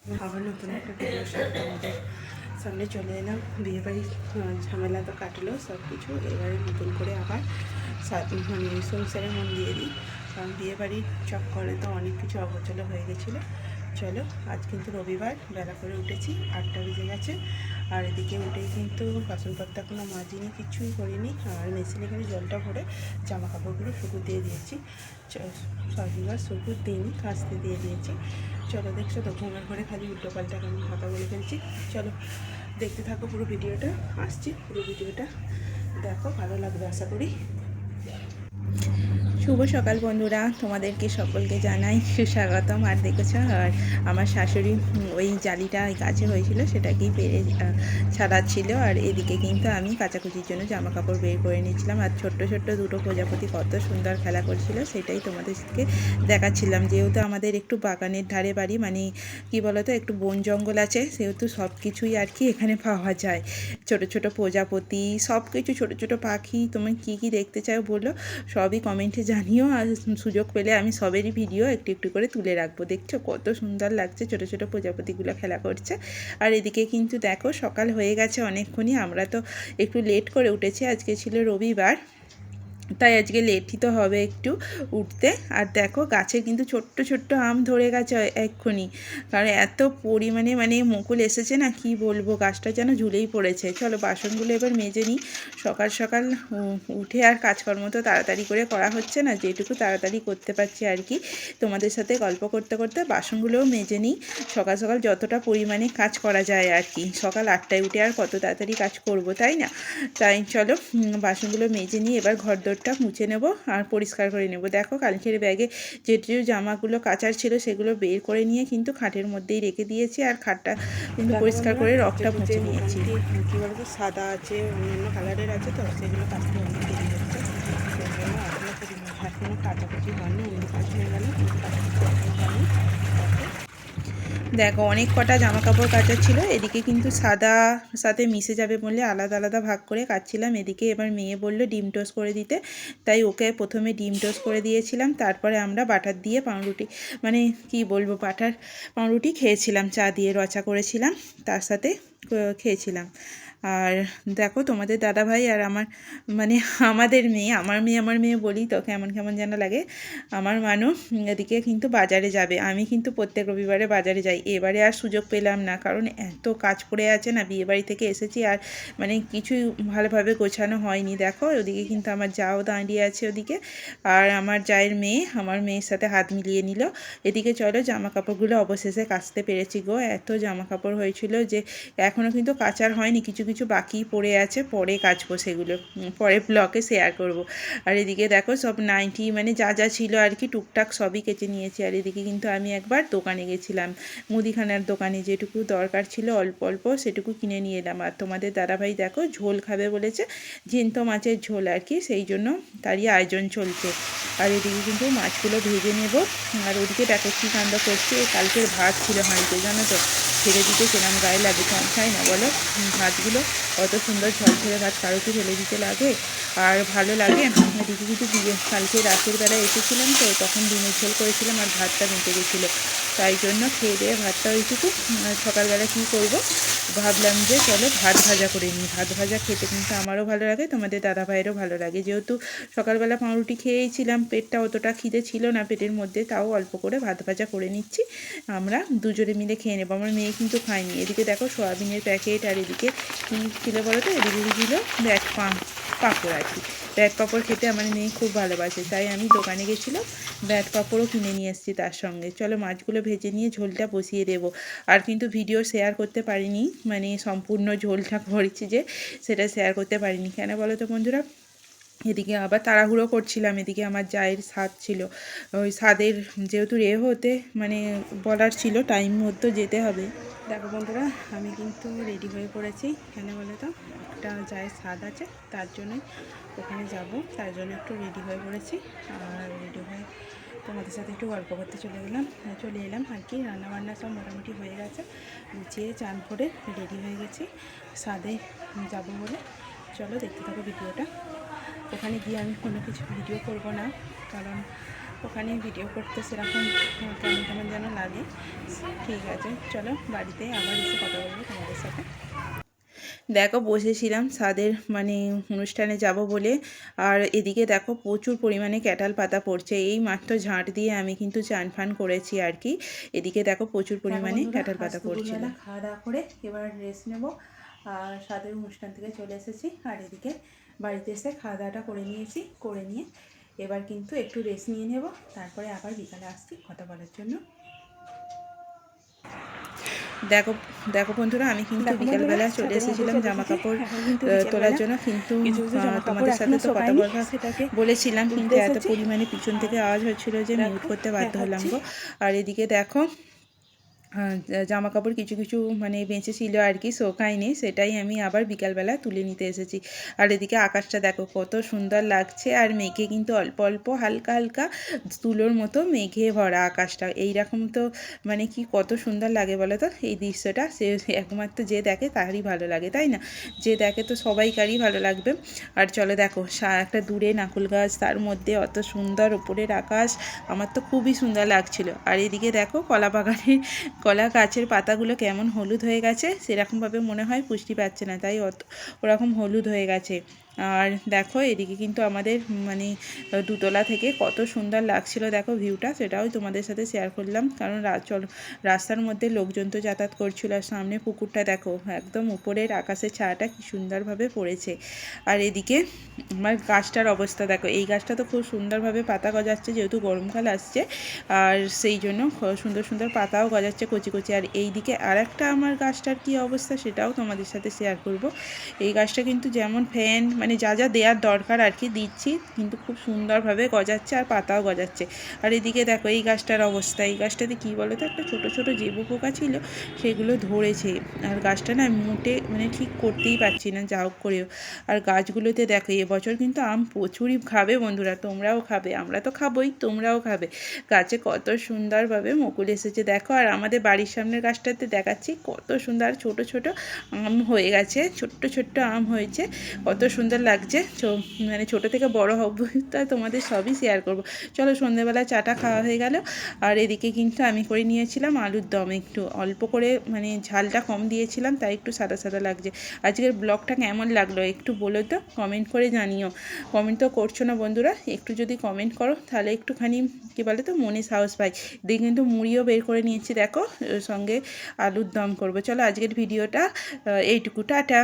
আবার নতুন একটা ভিডিওর সাথে আমাদের সামনে চলে এলাম। বিয়েবাড়ির ঝামেলা তো কাটলো সব কিছু, এবারে নতুন করে আবার মানে সংসারে মন দিয়ে দিই, কারণ বিয়েবাড়ির চক্করে তো অনেক কিছু অগোছালো হয়ে গেছিলো। চলো, আজ কিন্তু রবিবার, বেলা করে উঠেছি, 8টা বেজে গেছে। আর এদিকে উঠেই কিন্তু বাসনপত্র এখনও মাজিনি, কিছুই করিনি। আর মেশিনে করে জলটা ভরে জামা কাপড়গুলো শুকুর দিয়ে দিয়েছি। সববার শুকুর দিইনি, কাচতে দিয়ে দিয়েছি। চলো, দেখছো তো ঘুমের ঘরে খালি উল্টো পাল্টা কেমন কথা বলে ফেলছি। চলো দেখতে থাকো পুরো ভিডিওটা, আসছি পুরো ভিডিওটা দেখো, ভালো লাগবে আশা করি। শুভ সকাল বন্ধুরা, তোমাদেরকে সকলকে জানাই সুস্বাগতম। আর দেখেছ, আর আমার শাশুড়ি ওই জালিটা গাছে হয়েছিল সেটাকেই পেরে ছাড়াচ্ছিল। আর এদিকে কিন্তু আমি কাচাকুচির জন্য জামা কাপড় বের করে নিয়েছিলাম। আর ছোট্ট ছোট্ট দুটো প্রজাপতি কত সুন্দর খেলা করছিল, সেটাই তোমাদেরকে দেখাচ্ছিলাম। যেহেতু আমাদের একটু বাগানের ধারে বাড়ি, মানে কি বলতো, একটু বন জঙ্গল আছে, সেহেতু সব কিছুই আর কি এখানে পাওয়া যায়। ছোট ছোট প্রজাপতি, সব কিছু, ছোটো ছোটো পাখি, তুমি কি কি দেখতে চাও বলো, সবই কমেন্টে জানিও। আর সুযোগ পেলে আমি সবেরই ভিডিও একটু একটু করে তুলে রাখবো। দেখছো কত সুন্দর লাগছে, ছোটো ছোটো প্রজাপতিগুলো খেলা করছে। আর এদিকে কিন্তু দেখো সকাল হয়ে গেছে অনেকক্ষণই, আমরা তো একটু লেট করে উঠেছি, আজকে ছিল রবিবার, তাই আজকে লেটই তো হবে একটু উঠতে। আর দেখো গাছে কিন্তু ছোট্ট ছোট্ট আম ধরে গেছে এক্ষুনি, কারণ এত পরিমাণে মানে মুকুল এসেছে না, কি বলবো, গাছটা যেন ঝুলেই পড়েছে। চলো বাসনগুলো এবার মেজে নিই। সকাল সকাল উঠে আর কাজকর্ম তো তাড়াতাড়ি করে করা হচ্ছে না, যেটুকু তাড়াতাড়ি করতে পারছি আর কি। তোমাদের সাথে গল্প করতে করতে বাসনগুলোও মেজে নিই। সকাল সকাল যতটা পরিমাণে কাজ করা যায় আর কি, সকাল 8টায় উঠে আর কত তাড়াতাড়ি কাজ করব, তাই না? তাই চলো বাসনগুলো মেজে নিয়ে এবার ঘরদোরটা মুছে নেব আর পরিষ্কার করে নেব। দেখো কালকের ব্যাগে যে জামাগুলো কাচার ছিল সেগুলো বের করে নিয়ে কিন্তু খাটের মধ্যেই রেখে দিয়েছি, আর খাটটা কিন্তু পরিষ্কার করে রগটা মুছে নিয়েছি। কী বলতো, সাদা আছে, অন্যান্য কালারের আছে, তো সেগুলো কাচতে অনেক দেরি হচ্ছে, সেই জন্য এখনও কাচাকুচি হয়নি, অন্য কাজ হয়ে গেল, কিন্তু কাচাকুচি এখনও হয়নি। দেখো অনেক কটা জামা কাপড় কাচার ছিল, এদিকে কিন্তু সাদা সাথে মিশে যাবে বলে আলাদা আলাদা ভাগ করে কাচছিলাম। এদিকে এবার মেয়ে বললো ডিম টোস্ট করে দিতে, তাই ওকে প্রথমে ডিম টোস্ট করে দিয়েছিলাম, তারপরে আমরা বাটার দিয়ে পাউরুটি, মানে কি বলবো, বাটার পাউরুটি খেয়েছিলাম, চা দিয়ে রচা করেছিলাম, তার সাথে খেয়েছিলাম। আর দেখো তোমাদের দাদাভাই আর আমার, মানে আমাদের মেয়ে, আমার মেয়ে বলি তো কেমন কেমন যেন লাগে, আমার মানুষ এদিকে কিন্তু বাজারে যাবে। আমি কিন্তু প্রত্যেক রবিবারে বাজারে যাই, এবারে আর সুযোগ পেলাম না, কারণ এত কাজ পড়ে আছে না, বিয়েবাড়ি থেকে এসেছি আর মানে কিছুই ভালোভাবে গোছানো হয়নি। দেখো ওদিকে কিন্তু আমার জাও দাঁড়িয়ে আছে ওদিকে, আর আমার জায়ের মেয়ে আমার মেয়ের সাথে হাত মিলিয়ে নিল। এদিকে চলো জামা কাপড়গুলো অবশেষে কাচতে পেরেছি গো, এত জামা কাপড় হয়েছিল যে এখনও কিন্তু কাচার হয়নি, কিছু কিছু বাকি পড়ে আছে, পরে কাচবো সেগুলো, পরে ব্লগে শেয়ার করব। আর এদিকে দেখো সব নাইটি, মানে যা যা ছিল আর কি টুকটাক সবই কেচে নিয়েছি। আর এদিকে কিন্তু আমি একবার দোকানে গেছিলাম, মুদিখানার দোকানে, যেটুকু দরকার ছিল অল্প অল্প সেটুকু কিনে নিয়ে এলাম। আর তোমাদের দাদাভাই দেখো ঝোল খাবে বলেছে, জ্যান্ত মাছের ঝোল আর কি, সেই জন্য তারই আয়োজন চলছে। আর এদিকে কিন্তু মাছগুলো ভেজে নেব। আর ওদিকে দেখো কী কাণ্ড করছে, কালকের ভাত ছিল হাঁড়িতে, জানো তো, ফেলে দিতে কেরাম গায়ে লাগে, তাই না বলো? ভাতগুলো অত সুন্দর ঝরঝরে ভাত কারো কি ফেলে দিতে লাগে আর ভালো লাগে? এদিকে কিন্তু কালকে রাতের বেলায় এসেছিলাম, তো তখন ডিমের ঝোল করেছিলাম আর ভাতটা বেঁচে গেছিলো, তাই জন্য খেয়ে দিয়ে ভাতটা ওইটুকু। সকালবেলা কী করব ভাবলাম যে চলো ভাত ভাজা করে নিই, ভাত ভাজা খেতে কিন্তু আমারও ভালো লাগে, তোমাদের দাদা ভাইয়েরও ভালো লাগে। যেহেতু সকালবেলা পাউরুটি খেয়েছিলাম, পেটটা অতটা খিদে ছিল না পেটের মধ্যে, তাও অল্প করে ভাত ভাজা করে নিচ্ছি, আমরা দুজনে মিলে খেয়ে নেবো। আমার মেয়ে কিন্তু খায়নি। এদিকে দেখো সয়াবিনের প্যাকেট, আর এদিকে কী ছিল বলো তো, এদিকে ছিল ব্যাট পাঁপড় আর কি। ব্যাট পাঁপড় খেতে আমার মেয়ে খুব ভালোবাসে, তাই আমি দোকানে গেছিলাম, ব্যাট পাঁপড়ও কিনে নিয়ে এসেছি তার সঙ্গে। চলো মাছগুলো ভেজে নিয়ে ঝোলটা বসিয়ে দেবো। আর কিন্তু ভিডিও শেয়ার করতে পারিনি, মানে সম্পূর্ণ ঝোলটা করেছি যে সেটা শেয়ার করতে পারিনি, কেন বলো তো বন্ধুরা, এদিকে আবার তাড়াহুড়ো করছিলাম, এদিকে আমার জায়ের স্বাদ ছিল, ওই স্বাদের যেহেতু হতে মানে বলার ছিল টাইম মতো যেতে হবে। দেখো বন্ধুরা, আমি কিন্তু রেডি হয়ে পড়েছি, কেন বলো তো, একটা জায়ের স্বাদ আছে, তার জন্যই ওখানে যাব, তার জন্য একটু রেডি হয়ে পড়েছি। আর রেডি হয়ে তোমাদের সাথে একটু গল্প করতে চলে এলাম আর কি। রান্নাবান্না সব মোটামুটি হয়ে গেছে, গুছিয়ে চান করে রেডি হয়ে গেছি স্বাদে যাব বলে। চলো দেখতে থাকো ভিডিওটা। ওখানে গিয়ে আমি কোনো কিছু ভিডিও করব না, কারণ ওখানে ভিডিও করতে সেরকম কেমন কেমন যেন লাগে। ঠিক আছে, চলো বাড়িতে আবার এসে কথা বলবো তোমাদের সাথে। দেখো বসেছিলাম ছাদের মানে অনুষ্ঠানে যাব বলে, আর এদিকে দেখো প্রচুর পরিমাণে ক্যাটাল পাতা পড়ছে। এই মাত্র ঝাঁট দিয়ে আমি কিন্তু চান ফান করেছি আর কি। এদিকে দেখো প্রচুর পরিমাণে ক্যাটাল পাতা পড়ছিল। খাওয়া দাওয়া করে এবার রেস্ট নেব, আর ছাদের অনুষ্ঠান থেকে চলে এসেছি। আর এদিকে বাড়িতে এসে খাওয়া দাওয়াটা করে নিয়েছি, করে নিয়ে এবার কিন্তু একটু রেস্ট নিয়ে নেব, তারপরে আবার বিকালে আসছি কথা বলার জন্য। দেখো দেখো বন্ধুরা, আমি কিন্তু বিকালবেলা চলে এসেছিলাম জামা কাপড় তোলার জন্য, কিন্তু তোমাদের সাথে তো কথা বলেছিলাম, কিন্তু এত পরিমাণে পিছন থেকে আওয়াজ হচ্ছিল যে মিউট করতে বাধ্য হলাম গো। আর এদিকে দেখো জামা কাপড় কিছু কিছু মানে বেঁচেছিল আর কি, শোকায়নি, সেটাই আমি আবার বিকালবেলা তুলে নিতে এসেছি। আর এদিকে আকাশটা দেখো কত সুন্দর লাগছে, আর মেঘে কিন্তু অল্প অল্প হালকা হালকা তুলোর মতো মেঘে ভরা আকাশটা। এইরকম তো মানে কি কত সুন্দর লাগে বলো তো এই দৃশ্যটা। সে একমাত্র যে দেখে তারই ভালো লাগে, তাই না? যে দেখে তো সবাইকারই ভালো লাগবে। আর চলো দেখো একটা দূরে নাকুল গাছ, তার মধ্যে অত সুন্দর ওপরের আকাশ, আমার তো খুবই সুন্দর লাগছিল। আর এদিকে দেখো কলা বাগানের কলা গাছের পাতাগুলো কেমন হলুদ হয়ে গেছে, সেরকমভাবে মনে হয় পুষ্টি পাচ্ছে না, তাই ওরকম হলুদ হয়ে গেছে। আর দেখো এদিকে কিন্তু আমাদের মানে দুতলা থেকে কত সুন্দর লাগছিল দেখো ভিউটা, সেটাও তোমাদের সাথে শেয়ার করলাম। কারণ রাস্তার মধ্যে লোকজন তো যাতায়াত করছিল, আর সামনে পুকুরটা দেখো একদম উপরের আকাশের ছায়াটা কি সুন্দরভাবে পড়েছে। আর এদিকে আমার গাছটার অবস্থা দেখো, এই গাছটা তো খুব সুন্দরভাবে পাতা গজাচ্ছে, যেহেতু গরমকাল আসছে, আর সেই জন্য সুন্দর সুন্দর পাতাও গজাচ্ছে কচি কচি। আর এই দিকে আর একটা আমার গাছটার কী অবস্থা সেটাও তোমাদের সাথে শেয়ার করব। এই গাছটা কিন্তু যেমন ফ্যান মানে যা যা দেওয়ার দরকার আর কি দিচ্ছি, কিন্তু খুব সুন্দরভাবে গজাচ্ছে আর পাতাও গজাচ্ছে। আর এদিকে দেখো এই গাছটার অবস্থা, এই গাছটাতে কী বলো তো একটা ছোটো ছোটো জেবু পোকা ছিল, সেগুলো ধরেছে। আর গাছটা না মোটে মানে ঠিক করতেই পারছি না যা হোক করেও। আর গাছগুলোতে দেখো এবছর কিন্তু আম প্রচুরই খাবে বন্ধুরা, তোমরাও খাবে, আমরা তো খাবোই, তোমরাও খাবে। গাছে কত সুন্দরভাবে মুকুল এসেছে দেখো। আর আমাদের বাড়ির সামনের গাছটাতে দেখাচ্ছি কত সুন্দর ছোট ছোট আম হয়ে গেছে, ছোট্ট ছোট্ট আম হয়েছে, কত সুন্দর লাগছে। মানে ছোট থেকে বড় হব তা তোমাদের সবই শেয়ার করব। চলো সন্ধ্যেবেলা চাটা খাওয়া হয়ে গেল। আর এদিকে কিন্তু আমি করে নিয়েছিলাম আলুর দম, একটু অল্প করে মানে ঝালটা কম দিয়েছিলাম, তাই একটু সাদা সাদা লাগছে। আজকের ব্লগটা কেমন লাগলো একটু বলো তো, কমেন্ট করে জানিও। কমেন্ট তো করছো না বন্ধুরা, একটু যদি কমেন্ট করো তাহলে একটুখানি কী বলে তো মনে সাহস পাই। দিয়ে কিন্তু মুড়িও বের করে নিয়েছি দেখো, সঙ্গে আলুর দম করবো। চলো আজকের ভিডিওটা এইটুকু, টাটা।